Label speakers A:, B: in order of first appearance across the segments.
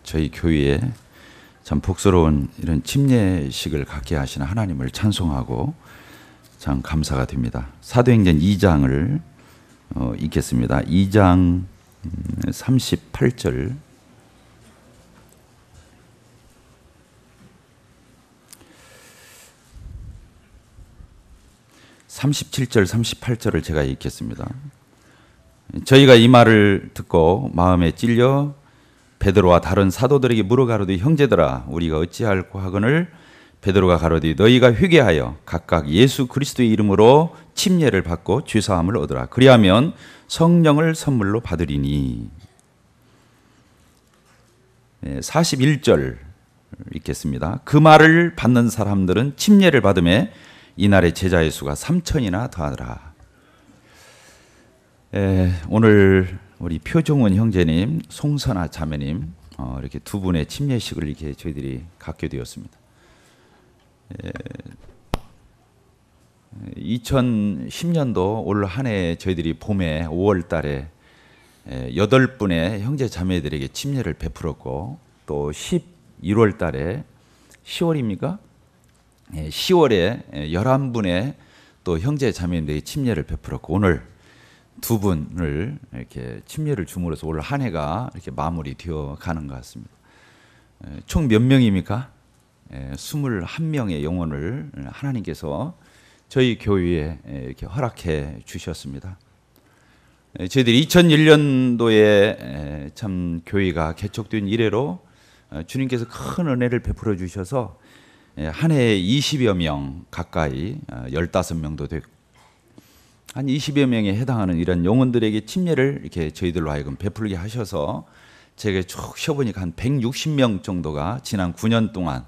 A: 저희 교회에 참 복스러운 이런 침례식을 갖게 하시는 하나님을 찬송하고 참 감사가 됩니다. 사도행전 2장을 읽겠습니다. 2장 38절 (37절) 38절을 제가 읽겠습니다. 저희가 이 말을 듣고 마음에 찔려 베드로와 다른 사도들에게 물어가로되 형제들아 우리가 어찌할꼬 하거늘 베드로가 가로되 너희가 회개하여 각각 예수 그리스도의 이름으로 침례를 받고 죄사함을 얻으라. 그리하면 성령을 선물로 받으리니. 41절 읽겠습니다. 그 말을 받는 사람들은 침례를 받음에 이날의 제자의 수가 3,000이나 더하더라. 오늘 우리 표종은 형제님, 송선아 자매님 이렇게 두 분의 침례식을 이렇게 저희들이 갖게 되었습니다. 2010년도 올 한 해 저희들이 봄에 5월 달에 8분의 형제 자매들에게 침례를 베풀었고 또 11월 달에 10월입니까? 10월에 11분의 또 형제 자매들에게 침례를 베풀었고 오늘 두 분을 이렇게 침례를 줌으로써 올 한 해가 이렇게 마무리되어 가는 것 같습니다. 총 몇 명입니까? 21명의 영혼을 하나님께서 저희 교회에 이렇게 허락해 주셨습니다. 저희들이 2001년도에 참 교회가 개척된 이래로 주님께서 큰 은혜를 베풀어 주셔서 한 해에 20여 명 가까이 15명도 되고 한 20여 명에 해당하는 이런 영혼들에게 침례를 이렇게 저희들로 하여금 베풀게 하셔서 제가 쭉 쉬어보니까 한 160명 정도가 지난 9년 동안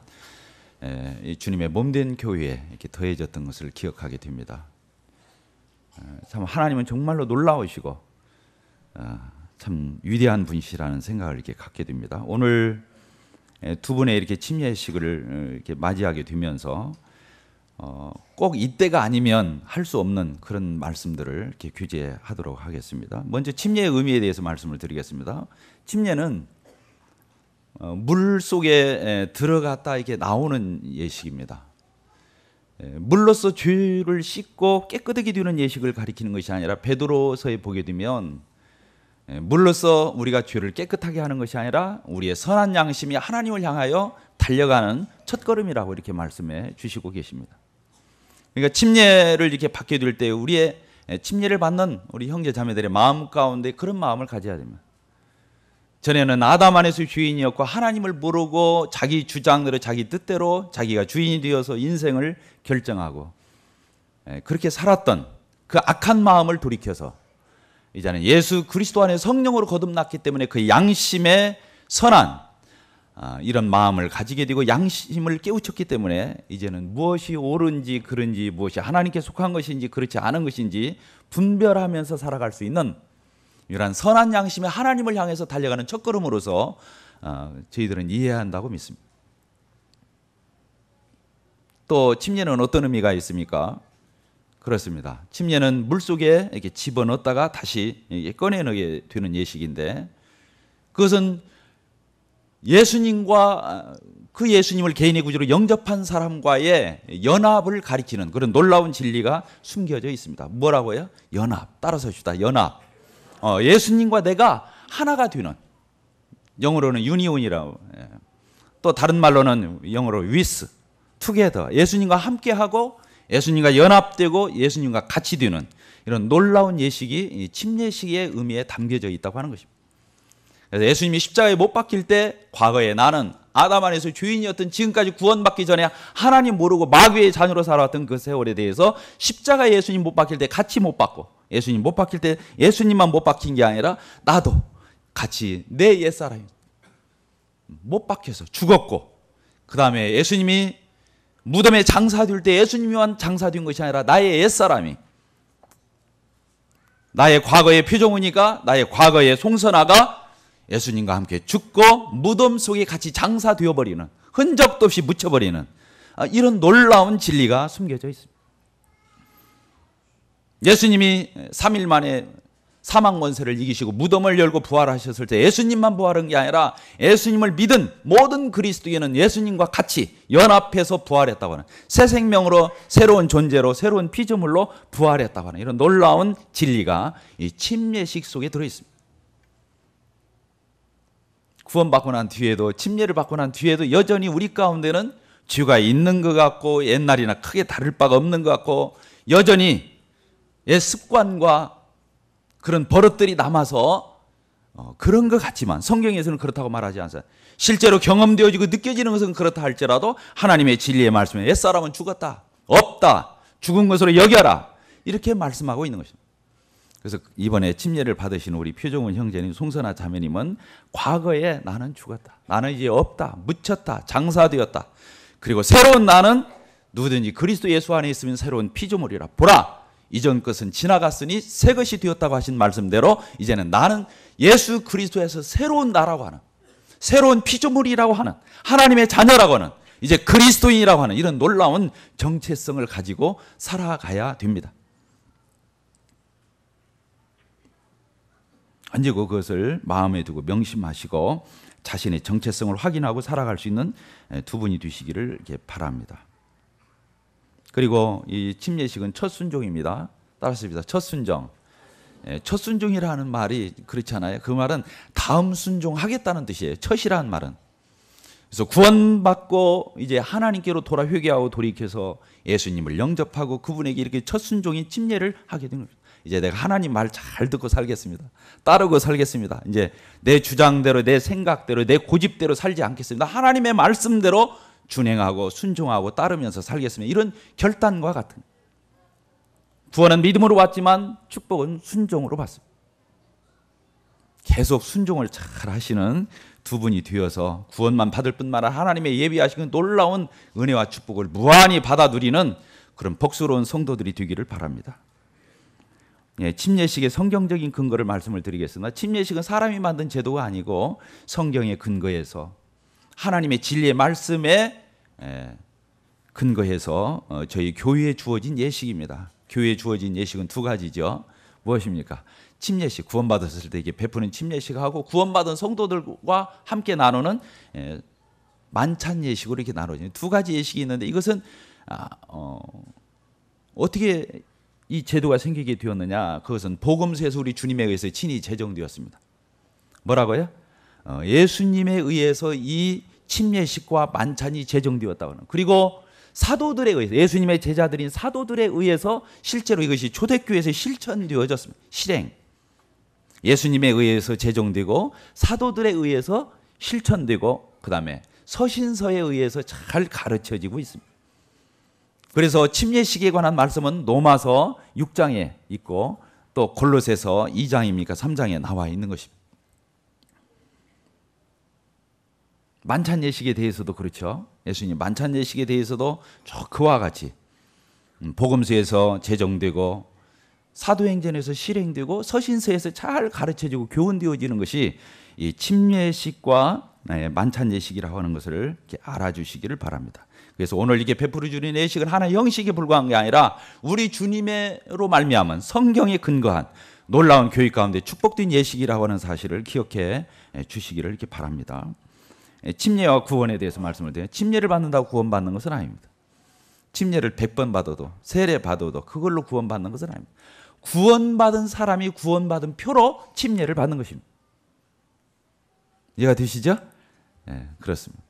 A: 주님의 몸된 교회에 이렇게 더해졌던 것을 기억하게 됩니다. 참 하나님은 정말로 놀라우시고 참 위대한 분이시라는 생각을 이렇게 갖게 됩니다. 오늘 두 분의 이렇게 침례식을 이렇게 맞이하게 되면서 꼭 이때가 아니면 할 수 없는 그런 말씀들을 이렇게 규제하도록 하겠습니다. 먼저 침례의 의미에 대해서 말씀을 드리겠습니다. 침례는 물 속에 들어갔다 이렇게 나오는 예식입니다. 물로서 죄를 씻고 깨끗하게 되는 예식을 가리키는 것이 아니라 베드로서에 보게 되면 물로서 우리가 죄를 깨끗하게 하는 것이 아니라 우리의 선한 양심이 하나님을 향하여 달려가는 첫걸음이라고 이렇게 말씀해 주시고 계십니다. 그러니까 침례를 이렇게 받게 될 때 우리의 침례를 받는 우리 형제 자매들의 마음 가운데 그런 마음을 가져야 됩니다. 전에는 아담 안에서 주인이었고 하나님을 모르고 자기 주장대로 자기 뜻대로 자기가 주인이 되어서 인생을 결정하고 그렇게 살았던 그 악한 마음을 돌이켜서 이제는 예수 그리스도 안에 성령으로 거듭났기 때문에 그 양심의 선한 이런 마음을 가지게 되고 양심을 깨우쳤기 때문에 이제는 무엇이 옳은지 그른지 무엇이 하나님께 속한 것인지 그렇지 않은 것인지 분별하면서 살아갈 수 있는 이러한 선한 양심의 하나님을 향해서 달려가는 첫걸음으로서 저희들은 이해해야 한다고 믿습니다. 또 침례는 어떤 의미가 있습니까? 그렇습니다. 침례는 물속에 이렇게 집어넣었다가 다시 꺼내놓게 되는 예식인데 그것은 예수님과 그 예수님을 개인의 구주로 영접한 사람과의 연합을 가리키는 그런 놀라운 진리가 숨겨져 있습니다. 뭐라고요? 연합. 따라서 합시다. 연합. 예수님과 내가 하나가 되는, 영어로는 유니온이라고, 또 다른 말로는 영어로 with, together, 예수님과 함께하고 예수님과 연합되고 예수님과 같이 되는 이런 놀라운 예식이 침례식의 의미에 담겨져 있다고 하는 것입니다. 그래서 예수님이 십자가에 못 박힐 때 과거에 나는 아담 안에서 주인이었던 지금까지 구원받기 전에 하나님 모르고 마귀의 자녀로 살아왔던 그 세월에 대해서 십자가에 예수님 못 박힐 때 같이 못 박고 예수님 못 박힐 때 예수님만 못 박힌 게 아니라 나도 같이 내 옛사람이 못 박혀서 죽었고 그 다음에 예수님이 무덤에 장사될 때 예수님만 장사된 것이 아니라 나의 옛사람이 나의 과거의 표정이니까 나의 과거의 송선아가 예수님과 함께 죽고 무덤 속에 같이 장사되어 버리는 흔적도 없이 묻혀버리는 이런 놀라운 진리가 숨겨져 있습니다. 예수님이 3일 만에 사망 권세를 이기시고 무덤을 열고 부활하셨을 때 예수님만 부활한 게 아니라 예수님을 믿은 모든 그리스도인은 예수님과 같이 연합해서 부활했다고 하는, 새 생명으로, 새로운 존재로, 새로운 피조물로 부활했다고 하는 이런 놀라운 진리가 이 침례식 속에 들어있습니다. 구원받고 난 뒤에도, 침례를 받고 난 뒤에도 여전히 우리 가운데는 죄가 있는 것 같고 옛날이나 크게 다를 바가 없는 것 같고 여전히 옛 습관과 그런 버릇들이 남아서 그런 것 같지만 성경에서는 그렇다고 말하지 않습니다. 실제로 경험되어지고 느껴지는 것은 그렇다 할지라도 하나님의 진리의 말씀에 옛사람은 죽었다, 없다, 죽은 것으로 여겨라, 이렇게 말씀하고 있는 것입니다. 그래서 이번에 침례를 받으신 우리 표종훈 형제님, 송선아 자매님은 과거에 나는 죽었다, 나는 이제 없다, 묻혔다, 장사되었다, 그리고 새로운 나는 누구든지 그리스도 예수 안에 있으면 새로운 피조물이라, 보라 이전 것은 지나갔으니 새 것이 되었다고 하신 말씀대로 이제는 나는 예수 그리스도에서 새로운 나라고 하는, 새로운 피조물이라고 하는, 하나님의 자녀라고 하는, 이제 그리스도인이라고 하는 이런 놀라운 정체성을 가지고 살아가야 됩니다. 언제고 그것을 마음에 두고 명심하시고 자신의 정체성을 확인하고 살아갈 수 있는 두 분이 되시기를 이렇게 바랍니다. 그리고 이 침례식은 첫 순종입니다. 따라습니다. 첫 순종. 첫 순종이라는 말이 그렇잖아요. 그 말은 다음 순종하겠다는 뜻이에요. 첫이라는 말은. 그래서 구원받고 이제 하나님께로 돌아 회개하고 돌이켜서 예수님을 영접하고 그분에게 이렇게 첫 순종인 침례를 하게 된 겁니다. 이제 내가 하나님 말 잘 듣고 살겠습니다. 따르고 살겠습니다. 이제 내 주장대로, 내 생각대로, 내 고집대로 살지 않겠습니다. 하나님의 말씀대로 준행하고 순종하고 따르면서 살겠습니다. 이런 결단과 같은, 구원은 믿음으로 왔지만 축복은 순종으로 받습니다. 계속 순종을 잘 하시는 두 분이 되어서 구원만 받을 뿐만 아니라 하나님의 예비하신 놀라운 은혜와 축복을 무한히 받아 누리는 그런 복스러운 성도들이 되기를 바랍니다. 침례식의 성경적인 근거를 말씀을 드리겠습니다. 침례식은 사람이 만든 제도가 아니고 성경의 근거에서, 하나님의 진리의 말씀에 근거해서 저희 교회에 주어진 예식입니다. 교회에 주어진 예식은 두 가지죠. 무엇입니까? 침례식, 구원받았을 때 이게 베푸는 침례식하고 구원받은 성도들과 함께 나누는 만찬 예식으로 이렇게 나눠져요. 두 가지 예식이 있는데 이것은 어떻게 이 제도가 생기게 되었느냐? 그것은 복음서에서 우리 주님에 의해서 친히 제정되었습니다. 뭐라고요? 예수님에 의해서 이 침례식과 만찬이 제정되었다고 하는, 그리고 사도들에 의해서, 예수님의 제자들인 사도들에 의해서 실제로 이것이 초대교회에서 실천되어졌습니다. 실행. 예수님에 의해서 제정되고 사도들에 의해서 실천되고 그 다음에 서신서에 의해서 잘 가르쳐지고 있습니다. 그래서 침례식에 관한 말씀은 로마서 6장에 있고 또 골로새서 2장입니까 3장에 나와 있는 것입니다. 만찬 예식에 대해서도 그렇죠. 예수님 만찬 예식에 대해서도 그와 같이 복음서에서 제정되고 사도행전에서 실행되고 서신서에서 잘 가르쳐지고 교훈되어지는 것이 이 침례식과 만찬 예식이라고 하는 것을 이렇게 알아주시기를 바랍니다. 그래서 오늘 이게 베풀어 주는 예식은 하나의 형식에 불과한 게 아니라 우리 주님으로 말미암은 성경에 근거한 놀라운 교육 가운데 축복된 예식이라고 하는 사실을 기억해 주시기를 이렇게 바랍니다. 침례와 구원에 대해서 말씀을 드려요. 침례를 받는다고 구원받는 것은 아닙니다. 침례를 100번 받아도 세례 받아도 그걸로 구원받는 것은 아닙니다. 구원받은 사람이 구원받은 표로 침례를 받는 것입니다. 이해가 되시죠? 네, 그렇습니다.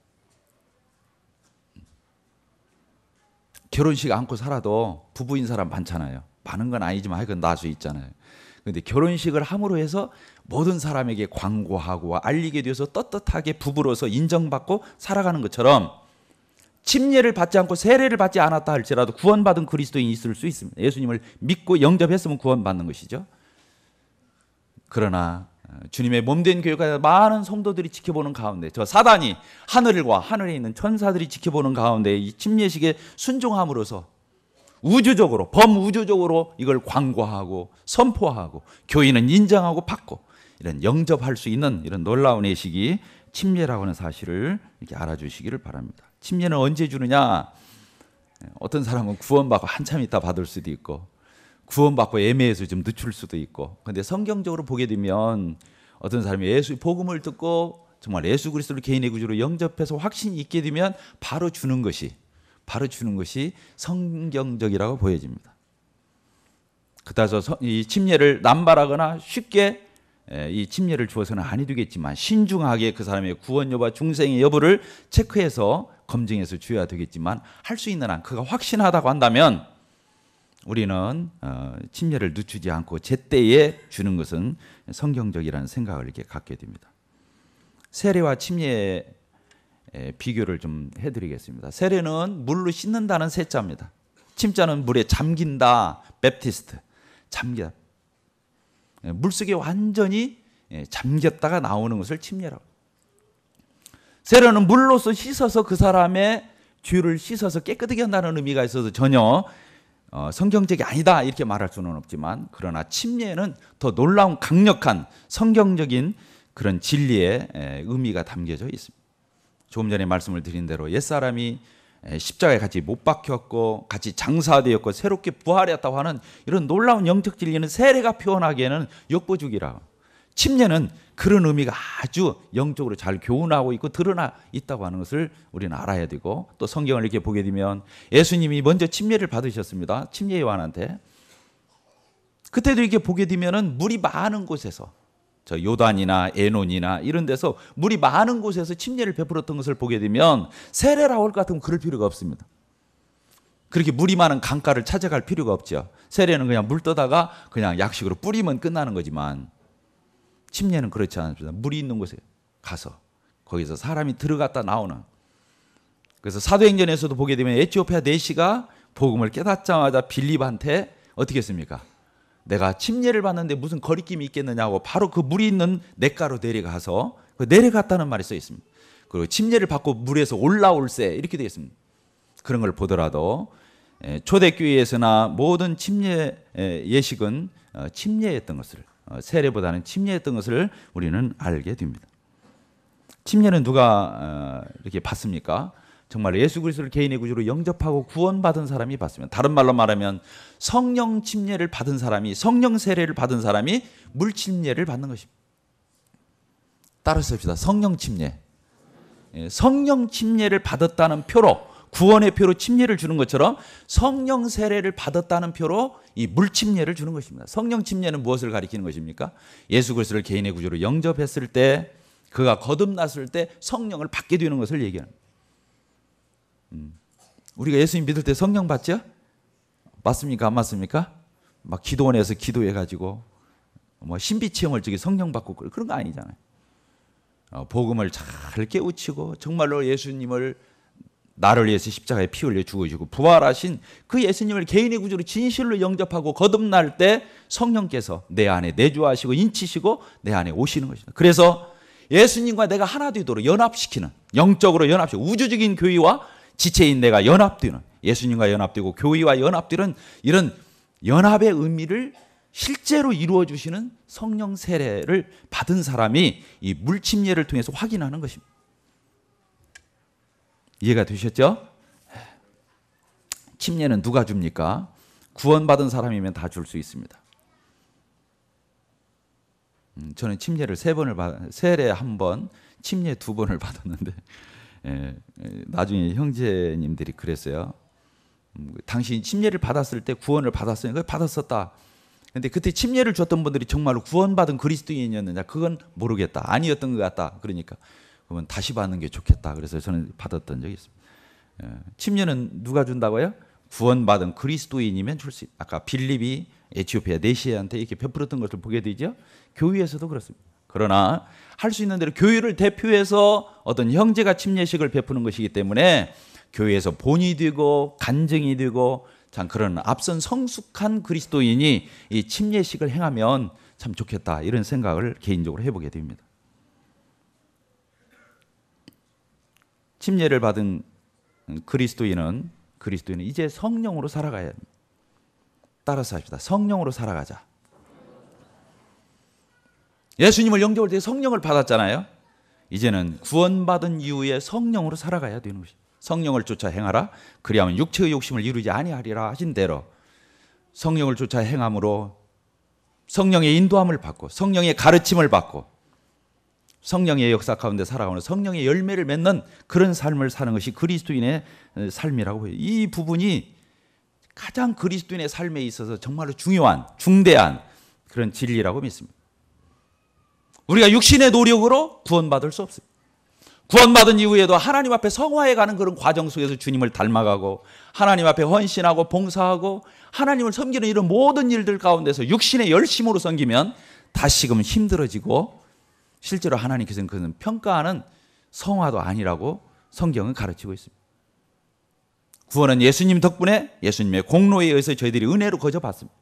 A: 결혼식 안고 살아도 부부인 사람 많잖아요. 많은 건 아니지만 하여간 날 수 있잖아요. 그런데 결혼식을 함으로 해서 모든 사람에게 광고하고 알리게 되어서 떳떳하게 부부로서 인정받고 살아가는 것처럼 침례를 받지 않고 세례를 받지 않았다 할지라도 구원받은 그리스도인이 있을 수 있습니다. 예수님을 믿고 영접했으면 구원받는 것이죠. 그러나 주님의 몸된 교회가 많은 성도들이 지켜보는 가운데 저 사단이 하늘과 하늘에 있는 천사들이 지켜보는 가운데 이 침례식에 순종함으로써 우주적으로 범우주적으로 이걸 광고하고 선포하고 교인은 인정하고 받고 이런 영접할 수 있는 이런 놀라운 예식이 침례라고 하는 사실을 이렇게 알아주시기를 바랍니다. 침례는 언제 주느냐? 어떤 사람은 구원받고 한참 있다 받을 수도 있고 구원받고 애매해서 좀 늦출 수도 있고. 근데 성경적으로 보게 되면 어떤 사람이 예수 복음을 듣고 정말 예수 그리스도를 개인의 구주로 영접해서 확신이 있게 되면 바로 주는 것이 성경적이라고 보여집니다. 그따서 이 침례를 남발하거나 쉽게 이 침례를 주어서는 아니 되겠지만 신중하게 그 사람의 구원 여부와 중생의 여부를 체크해서 검증해서 줘야 되겠지만 할 수 있는 한 그가 확신하다고 한다면 우리는 침례를 늦추지 않고 제때에 주는 것은 성경적이라는 생각을 이렇게 갖게 됩니다. 세례와 침례의 비교를 좀 해드리겠습니다. 세례는 물로 씻는다는 세자입니다. 침자는 물에 잠긴다, 베프티스트, 잠겨. 물속에 완전히 잠겼다가 나오는 것을 침례라고. 세례는 물로서 씻어서 그 사람의 죄를 씻어서 깨끗하게 한다는 의미가 있어서 전혀 성경적이 아니다 이렇게 말할 수는 없지만, 그러나 침례는 더 놀라운 강력한 성경적인 그런 진리의 의미가 담겨져 있습니다. 조금 전에 말씀을 드린 대로 옛사람이 십자가에 같이 못 박혔고 같이 장사되었고 새롭게 부활했다고 하는 이런 놀라운 영적 진리는 세례가 표현하기에는 역부족이라. 침례는 그런 의미가 아주 영적으로 잘 교훈하고 있고 드러나 있다고 하는 것을 우리는 알아야 되고, 또 성경을 이렇게 보게 되면 예수님이 먼저 침례를 받으셨습니다. 침례 요한한테. 그때도 이렇게 보게 되면은 물이 많은 곳에서, 저 요단이나 에논이나 이런 데서 물이 많은 곳에서 침례를 베풀었던 것을 보게 되면 세례라고 할 것 같으면 그럴 필요가 없습니다. 그렇게 물이 많은 강가를 찾아갈 필요가 없죠. 세례는 그냥 물 떠다가 그냥 약식으로 뿌리면 끝나는 거지만 침례는 그렇지 않습니다. 물이 있는 곳에 가서 거기서 사람이 들어갔다 나오는. 그래서 사도행전에서도 보게 되면 에티오피아 내시가 복음을 깨닫자마자 빌립한테 어떻게 했습니까? 내가 침례를 받는데 무슨 거리낌이 있겠느냐고 바로 그 물이 있는 냇가로 내려가서 내려갔다는 말이 써 있습니다. 그리고 침례를 받고 물에서 올라올세 이렇게 되어 있습니다. 그런 걸 보더라도 초대교회에서나 모든 침례 예식은 침례였던 것을, 세례보다는 침례였던 것을 우리는 알게 됩니다. 침례는 누가 이렇게 받습니까? 정말 예수 그리스도를 개인의 구주로 영접하고 구원받은 사람이 받습니다. 다른 말로 말하면 성령 침례를 받은 사람이, 성령 세례를 받은 사람이 물 침례를 받는 것입니다. 따라서 합시다. 성령 침례. 성령 침례를 받았다는 표로, 구원의 표로 침례를 주는 것처럼 성령 세례를 받았다는 표로 이 물 침례를 주는 것입니다. 성령 침례는 무엇을 가리키는 것입니까? 예수 그리스도를 개인의 구주로 영접했을 때, 그가 거듭났을 때 성령을 받게 되는 것을 얘기합니다. 우리가 예수님 믿을 때 성령 받죠? 맞습니까? 안 맞습니까? 막 기도원에서 기도해가지고 뭐 신비 체험을 저기 성령 받고 그런 거 아니잖아요. 복음을 잘 깨우치고 정말로 예수님을 나를 위해서 십자가에 피 흘려 죽으시고 부활하신 그 예수님을 개인의 구주로 진실로 영접하고 거듭날 때 성령께서 내 안에 내주하시고 인치시고 내 안에 오시는 것입니다. 그래서 예수님과 내가 하나 되도록 연합시키는, 영적으로 연합시키는, 우주적인 교회와 지체인 내가 연합되는, 예수님과 연합되고 교회와 연합되는 이런 연합의 의미를 실제로 이루어 주시는 성령 세례를 받은 사람이 이 물침례를 통해서 확인하는 것입니다. 이해가 되셨죠? 침례는 누가 줍니까? 구원받은 사람이면 다 줄 수 있습니다. 저는 침례를 3번을 세례 1번, 침례 2번을 받았는데 나중에 형제님들이 그랬어요. 당신이 침례를 받았을 때 구원을 받았으니까 받았었다. 근데 그때 침례를 줬던 분들이 정말로 구원받은 그리스도인이었느냐, 그건 모르겠다. 아니었던 것 같다. 그러니까 그러면 다시 받는 게 좋겠다. 그래서 저는 받았던 적이 있습니다. 침례는 누가 준다고요? 구원받은 그리스도인이면 줄 수 있다. 아까 빌립이 에티오피아 내시한테 이렇게 베풀었던 것을 보게 되죠. 교회에서도 그렇습니다. 그러나 할 수 있는 대로 교회를 대표해서 어떤 형제가 침례식을 베푸는 것이기 때문에 교회에서 본이 되고 간증이 되고 참 그런 앞선 성숙한 그리스도인이 이 침례식을 행하면 참 좋겠다, 이런 생각을 개인적으로 해보게 됩니다. 침례를 받은 그리스도인은 이제 성령으로 살아가야 합니다. 따라서 합시다. 성령으로 살아가자. 예수님을 영접할 때 성령을 받았잖아요. 이제는 구원받은 이후에 성령으로 살아가야 되는 것입니다. 성령을 쫓아 행하라. 그리하면 육체의 욕심을 이루지 아니하리라 하신 대로 성령을 쫓아 행함으로 성령의 인도함을 받고 성령의 가르침을 받고 성령의 역사 가운데 살아가는 성령의 열매를 맺는 그런 삶을 사는 것이 그리스도인의 삶이라고 해요. 이 부분이 가장 그리스도인의 삶에 있어서 정말로 중요한 중대한 그런 진리라고 믿습니다. 우리가 육신의 노력으로 구원받을 수 없어요. 구원받은 이후에도 하나님 앞에 성화해 가는 그런 과정 속에서 주님을 닮아가고 하나님 앞에 헌신하고 봉사하고 하나님을 섬기는 이런 모든 일들 가운데서 육신의 열심으로 섬기면 다시금 힘들어지고 실제로 하나님께서는 그는 평가하는 성화도 아니라고 성경은 가르치고 있습니다. 구원은 예수님 덕분에 예수님의 공로에 의해서 저희들이 은혜로 거저 받습니다.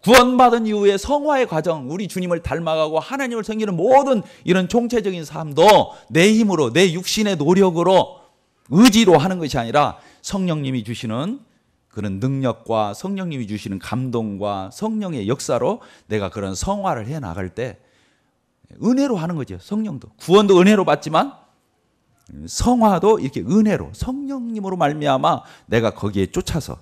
A: 구원받은 이후에 성화의 과정, 우리 주님을 닮아가고 하나님을 섬기는 모든 이런 총체적인 삶도 내 힘으로, 내 육신의 노력으로, 의지로 하는 것이 아니라 성령님이 주시는 그런 능력과 성령님이 주시는 감동과 성령의 역사로 내가 그런 성화를 해 나갈 때 은혜로 하는 거죠. 성령도. 구원도 은혜로 받지만 성화도 이렇게 은혜로 성령님으로 말미암아 내가 거기에 쫓아서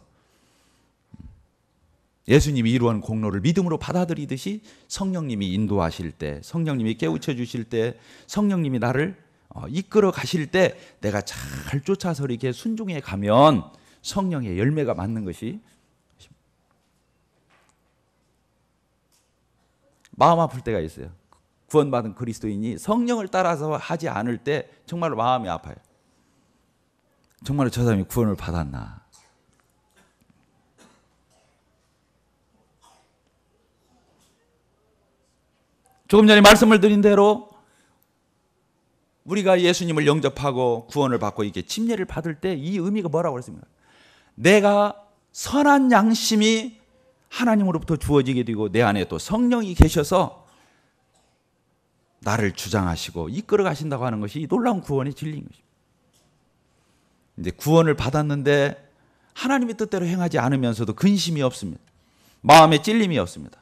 A: 예수님이 이루한 공로를 믿음으로 받아들이듯이 성령님이 인도하실 때, 성령님이 깨우쳐 주실 때, 성령님이 나를 이끌어 가실 때 내가 잘 쫓아서 이렇게 순종해 가면 성령의 열매가 맞는 것이 마음 아플 때가 있어요. 구원받은 그리스도인이 성령을 따라서 하지 않을 때 정말로 마음이 아파요. 정말로 저 사람이 구원을 받았나. 조금 전에 말씀을 드린 대로 우리가 예수님을 영접하고 구원을 받고 이렇게 침례를 받을 때 이 의미가 뭐라고 그랬습니까? 내가 선한 양심이 하나님으로부터 주어지게 되고 내 안에 또 성령이 계셔서 나를 주장하시고 이끌어 가신다고 하는 것이 놀라운 구원의 진리인 것입니다. 이제 구원을 받았는데 하나님의 뜻대로 행하지 않으면서도 근심이 없습니다. 마음에 찔림이 없습니다.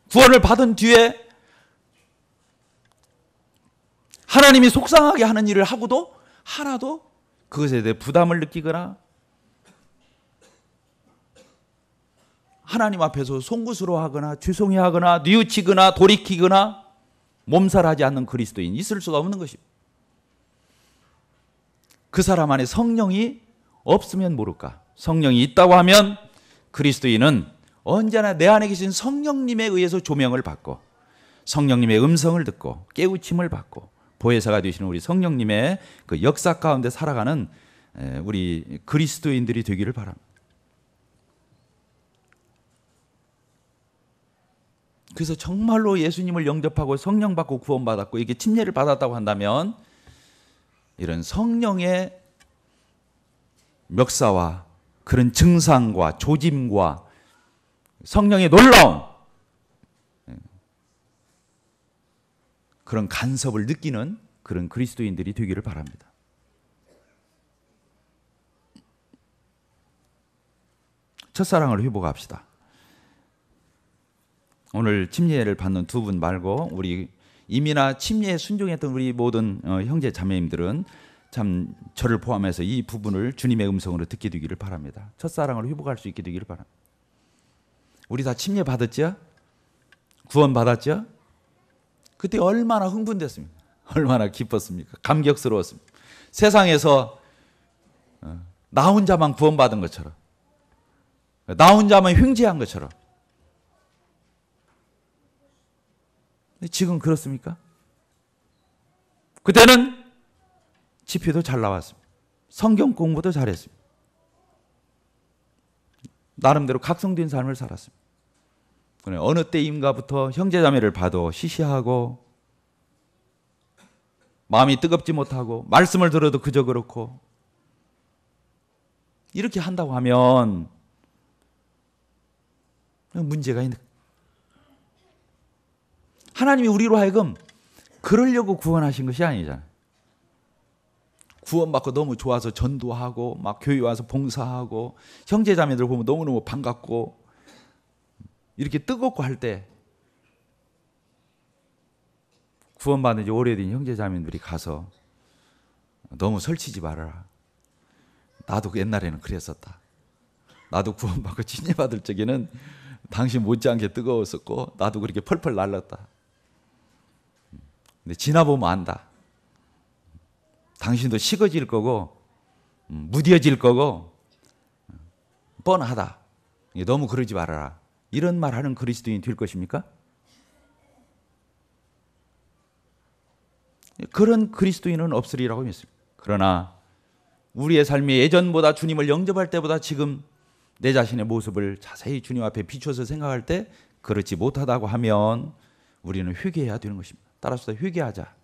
A: 구원을 받은 뒤에 하나님이 속상하게 하는 일을 하고도 하나도 그것에 대해 부담을 느끼거나 하나님 앞에서 송구스러워하거나 죄송해하거나 뉘우치거나 돌이키거나 몸살하지 않는 그리스도인 있을 수가 없는 것입니다. 그 사람 안에 성령이 없으면 모를까? 성령이 있다고 하면 그리스도인은 언제나 내 안에 계신 성령님에 의해서 조명을 받고 성령님의 음성을 듣고 깨우침을 받고 보혜사가 되시는 우리 성령님의 그 역사 가운데 살아가는 우리 그리스도인들이 되기를 바랍니다. 그래서 정말로 예수님을 영접하고 성령 받고 구원받았고 이게 침례를 받았다고 한다면 이런 성령의 역사와 그런 증상과 조짐과 성령의 놀라운 그런 간섭을 느끼는 그런 그리스도인들이 되기를 바랍니다. 첫사랑을 회복합시다. 오늘 침례를 받는 두 분 말고 우리 이미나 침례에 순종했던 우리 모든 형제 자매님들은 참 저를 포함해서 이 부분을 주님의 음성으로 듣게 되기를 바랍니다. 첫사랑을 회복할 수 있게 되기를 바랍니다. 우리 다 침례 받았죠? 구원 받았죠? 그때 얼마나 흥분됐습니까? 얼마나 기뻤습니까? 감격스러웠습니다. 세상에서 나 혼자만 구원받은 것처럼 나 혼자만 횡재한 것처럼 지금 그렇습니까? 그때는 집회도 잘 나왔습니다. 성경 공부도 잘했습니다. 나름대로 각성된 삶을 살았습니다. 어느 때인가부터 형제자매를 봐도 시시하고 마음이 뜨겁지 못하고 말씀을 들어도 그저 그렇고 이렇게 한다고 하면 문제가 있는 하나님이 우리로 하여금 그러려고 구원하신 것이 아니잖아요. 구원받고 너무 좋아서 전도하고 막 교회 와서 봉사하고 형제자매들 보면 너무너무 반갑고 이렇게 뜨겁고 할 때 구원받은 지 오래된 형제자매들이 가서 너무 설치지 말아라. 나도 옛날에는 그랬었다. 나도 구원받고 침례받을 적에는 당신 못지않게 뜨거웠었고 나도 그렇게 펄펄 날랐다. 근데 지나보면 안다. 당신도 식어질 거고 무뎌질 거고 뻔하다. 너무 그러지 말아라. 이런 말하는 그리스도인이 될 것입니까? 그런 그리스도인은 없으리라고 믿습니다. 그러나 우리의 삶이 예전보다 주님을 영접할 때보다 지금 내 자신의 모습을 자세히 주님 앞에 비춰서 생각할 때 그렇지 못하다고 하면 우리는 회개해야 되는 것입니다. 따라서 회개하자.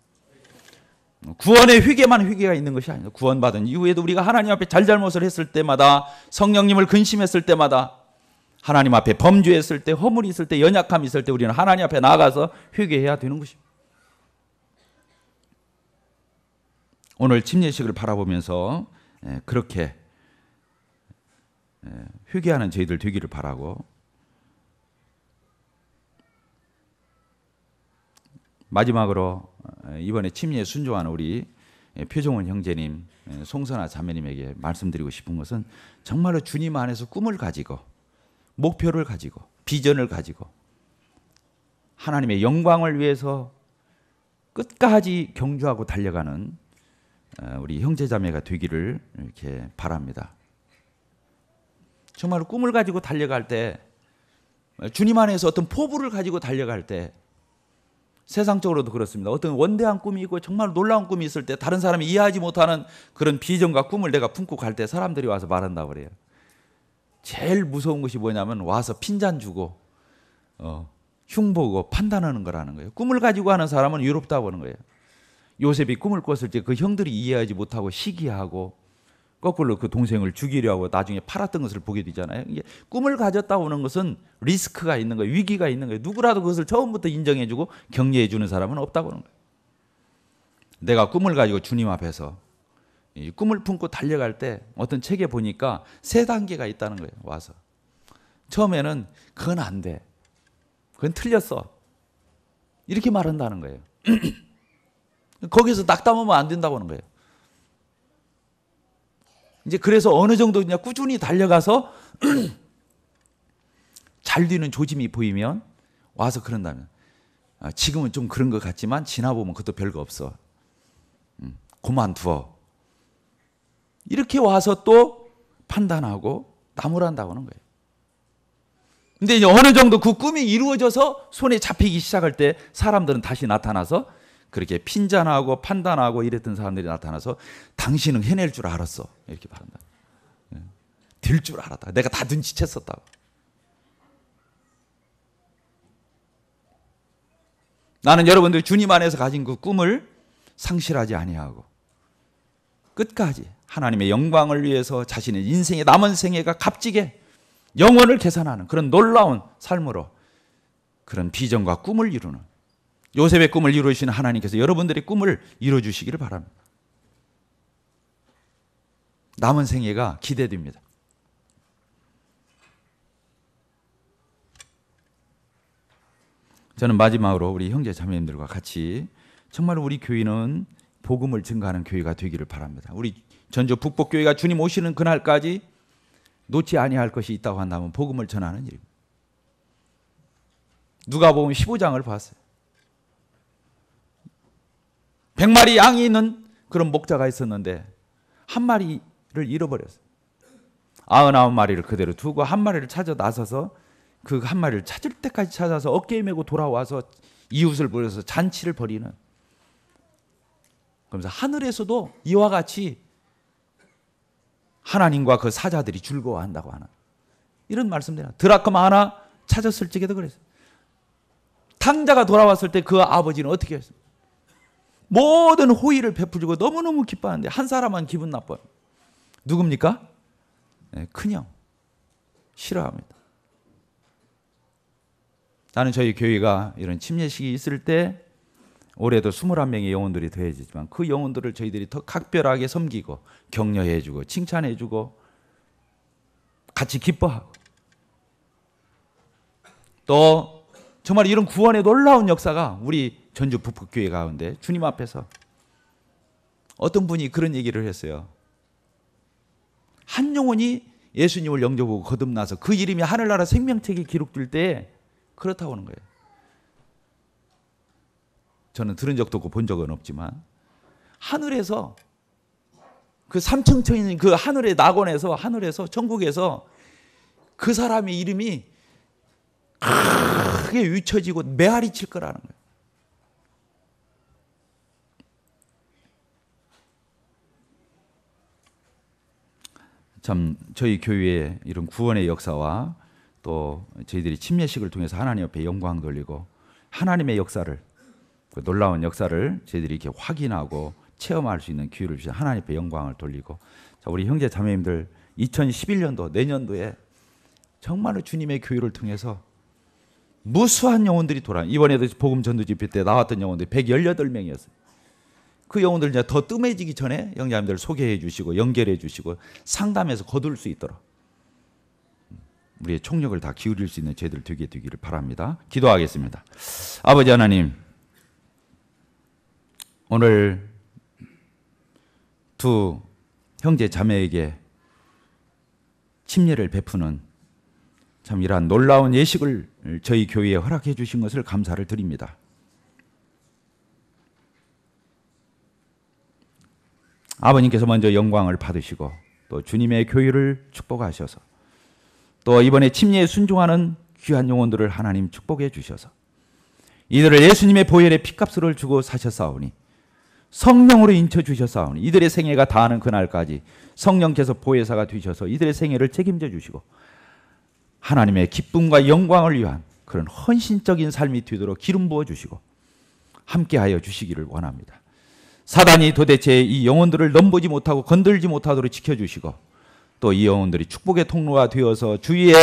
A: 구원의 회개만 회개가 있는 것이 아니라 구원받은 이후에도 우리가 하나님 앞에 잘잘못을 했을 때마다 성령님을 근심했을 때마다 하나님 앞에 범죄했을 때 허물이 있을 때 연약함이 있을 때 우리는 하나님 앞에 나아가서 회개해야 되는 것입니다. 오늘 침례식을 바라보면서 그렇게 회개하는 저희들 되기를 바라고 마지막으로 이번에 침례에 순종하는 우리 표종원 형제님, 송선아 자매님에게 말씀드리고 싶은 것은 정말로 주님 안에서 꿈을 가지고 목표를 가지고 비전을 가지고 하나님의 영광을 위해서 끝까지 경주하고 달려가는 우리 형제자매가 되기를 이렇게 바랍니다. 정말 꿈을 가지고 달려갈 때 주님 안에서 어떤 포부를 가지고 달려갈 때 세상적으로도 그렇습니다. 어떤 원대한 꿈이 있고 정말 놀라운 꿈이 있을 때 다른 사람이 이해하지 못하는 그런 비전과 꿈을 내가 품고 갈 때 사람들이 와서 말한다고 그래요. 제일 무서운 것이 뭐냐면 와서 핀잔 주고 흉보고 판단하는 거라는 거예요. 꿈을 가지고 하는 사람은 유롭다고 하는 거예요. 요셉이 꿈을 꿨을 때 그 형들이 이해하지 못하고 시기하고 거꾸로 그 동생을 죽이려 하고 나중에 팔았던 것을 보게 되잖아요. 이게 꿈을 가졌다고 하는 것은 리스크가 있는 거예요. 위기가 있는 거예요. 누구라도 그것을 처음부터 인정해주고 격려해주는 사람은 없다고 하는 거예요. 내가 꿈을 가지고 주님 앞에서 이 꿈을 품고 달려갈 때 어떤 책에 보니까 3단계가 있다는 거예요. 와서 처음에는 그건 안 돼. 그건 틀렸어. 이렇게 말한다는 거예요. 거기서 낙담하면 안 된다고 하는 거예요. 이제 그래서 어느 정도 그냥 꾸준히 달려가서 잘 되는 조짐이 보이면 와서 그런다면 지금은 좀 그런 것 같지만 지나보면 그것도 별거 없어. 그만두어. 이렇게 와서 또 판단하고 나무란다고 하는 거예요. 근데 이제 어느 정도 그 꿈이 이루어져서 손에 잡히기 시작할 때 사람들은 다시 나타나서 그렇게 핀잔하고 판단하고 이랬던 사람들이 나타나서 당신은 해낼 줄 알았어. 이렇게 말한다. 될 줄 알았다. 내가 다 눈치챘었다고. 나는 여러분들이 주님 안에서 가진 그 꿈을 상실하지 아니하고 끝까지 하나님의 영광을 위해서 자신의 인생의 남은 생애가 값지게 영원을 계산하는 그런 놀라운 삶으로 그런 비전과 꿈을 이루는 요셉의 꿈을 이루시는 하나님께서 여러분들의 꿈을 이루어주시기를 바랍니다. 남은 생애가 기대됩니다. 저는 마지막으로 우리 형제 자매님들과 같이 정말 우리 교회는 복음을 증가하는 교회가 되기를 바랍니다. 우리 전주 북복교회가 주님 오시는 그날까지 놓지 아니할 것이 있다고 한다면 복음을 전하는 일입니다. 누가복음 15장을 봤어요. 100마리 양이 있는 그런 목자가 있었는데 한 마리를 잃어버렸어요. 99마리를 그대로 두고 한 마리를 찾아 나서서 그 한 마리를 찾을 때까지 찾아서 어깨에 메고 돌아와서 이웃을 부려서 잔치를 벌이는, 그러면서 하늘에서도 이와 같이 하나님과 그 사자들이 즐거워한다고 하는 이런 말씀들이에요. 드라크마 하나 찾았을 적에도 그랬어요. 탕자가 돌아왔을 때 그 아버지는 어떻게 했어요? 모든 호의를 베풀고 너무너무 기뻐하는데 한 사람만 기분 나빠요. 누굽니까? 네, 큰형. 싫어합니다. 나는 저희 교회가 이런 침례식이 있을 때 올해도 21명의 영혼들이 더해지지만 그 영혼들을 저희들이 더 각별하게 섬기고 격려해주고 칭찬해주고 같이 기뻐하고 또 정말 이런 구원의 놀라운 역사가 우리 전주 북북교회 가운데 주님 앞에서 어떤 분이 그런 얘기를 했어요. 한 영혼이 예수님을 영접하고 거듭나서 그 이름이 하늘나라 생명책에 기록될 때 그렇다고 하는 거예요. 저는 들은 적도 없고 본 적은 없지만 하늘에서 그 삼층천인 그 하늘의 낙원에서 하늘에서 천국에서 그 사람의 이름이 크게 위쳐지고 메아리 칠 거라는 거예요. 참 저희 교회의 이런 구원의 역사와 또 저희들이 침례식을 통해서 하나님 앞에 영광 돌리고 하나님의 역사를 그 놀라운 역사를 저희들이 이렇게 확인하고 체험할 수 있는 기회를 주신 하나님 앞에 영광을 돌리고 자, 우리 형제 자매님들 2011년도 내년도에 정말로 주님의 교회를 통해서 무수한 영혼들이 돌아 이번에도 복음 전도 집회 때 나왔던 영혼들이 118명이었어요. 그 영혼들 이제 더 뜸해지기 전에 형제자매들 소개해 주시고 연결해 주시고 상담해서 거둘 수 있도록 우리의 총력을 다 기울일 수 있는 저희들 되기를 바랍니다. 기도하겠습니다. 아버지 하나님, 오늘 두 형제 자매에게 침례를 베푸는 참 이러한 놀라운 예식을 저희 교회에 허락해 주신 것을 감사를 드립니다. 아버님께서 먼저 영광을 받으시고 또 주님의 교회를 축복하셔서 또 이번에 침례에 순종하는 귀한 영혼들을 하나님 축복해 주셔서 이들을 예수님의 보혈의 피값을 주고 사셨사오니 성령으로 인쳐 주셨사오니 이들의 생애가 다하는 그날까지 성령께서 보혜사가 되셔서 이들의 생애를 책임져 주시고 하나님의 기쁨과 영광을 위한 그런 헌신적인 삶이 되도록 기름 부어 주시고 함께하여 주시기를 원합니다. 사단이 도대체 이 영혼들을 넘보지 못하고 건들지 못하도록 지켜주시고 또 이 영혼들이 축복의 통로가 되어서 주위에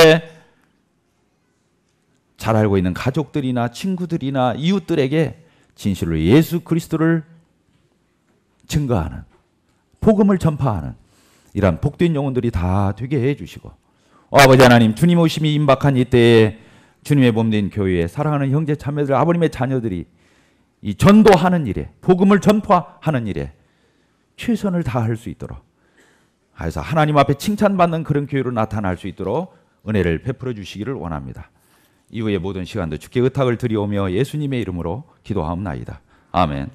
A: 잘 알고 있는 가족들이나 친구들이나 이웃들에게 진실로 예수 그리스도를 증거하는 복음을 전파하는 이러한 복된 영혼들이 다 되게 해주시고 아버지 하나님, 주님 오심이 임박한 이때에 주님의 몸된 교회에 사랑하는 형제 자매들, 아버님의 자녀들이 이 전도하는 일에, 복음을 전파하는 일에 최선을 다할 수 있도록 그래서 하나님 앞에 칭찬받는 그런 교회로 나타날 수 있도록 은혜를 베풀어 주시기를 원합니다. 이후의 모든 시간도 주께 의탁을 드리오며 예수님의 이름으로 기도하옵나이다. 아멘.